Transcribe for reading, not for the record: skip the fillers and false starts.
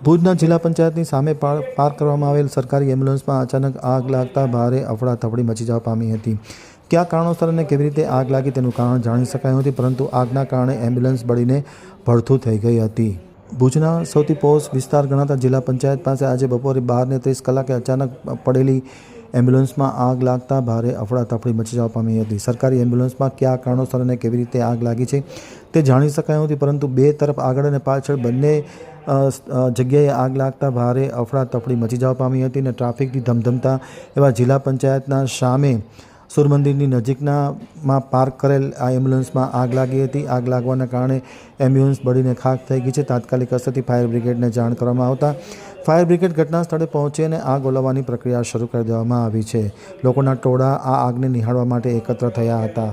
ભુજના જિલ્લા પંચાયતની સામે પાર્ક કરવામાં આવેલ સરકારી એમ્બ્યુલન્સમાં અચાનક આગ લાગતા ભારે અફડાતફડી મચી જવા પામી હતી. કયા કારણોસર અને કેવી રીતે આગ લાગી તેનું કારણ જાણી શકાયું નથી, પરંતુ આગના કારણે એમ્બ્યુલન્સ બળીને ભડથું થઈ ગઈ હતી. ભુજના સૌથી પોશ વિસ્તાર ગણાતા જિલ્લા પંચાયત પાસે આજે બપોરે 12:30 કલાકે અચાનક પડેલી એમ્બ્યુલન્સમાં આગ લાગતા ભારે અફડાતફડી મચી જવા પામી હતી. સરકારી એમ્બ્યુલન્સમાં કયા કારણોસર અને કેવી રીતે આગ લાગી છે તે જાણી શકાયું નથી, પરંતુ બે તરફ આગળ અને પાછળ બંને જગ્યાએ આગ લાગતા ભારે અફડાતફડી મચી જવા પામી હતી અને ટ્રાફિકથી ધમધમતા એવા જિલ્લા પંચાયતના સામે સૂર્યમંદિરની નજીકમાં પાર્ક કરેલ આ એમ્બ્યુલન્સમાં આગ લાગી હતી. આગ લાગવાના કારણે એમ્બ્યુલન્સ બળીને ખાખ થઈ ગઈ છે. તાત્કાલિક અસરથી ફાયર બ્રિગેડને જાણ કરવામાં આવતા ફાયર બ્રિગેડ ઘટના સ્થળે પહોંચી અને આગ ઓલવવાની પ્રક્રિયા શરૂ કરી દેવામાં આવી છે. લોકોના ટોળા આ આગને નિહાળવા માટે એકત્ર થયા હતા.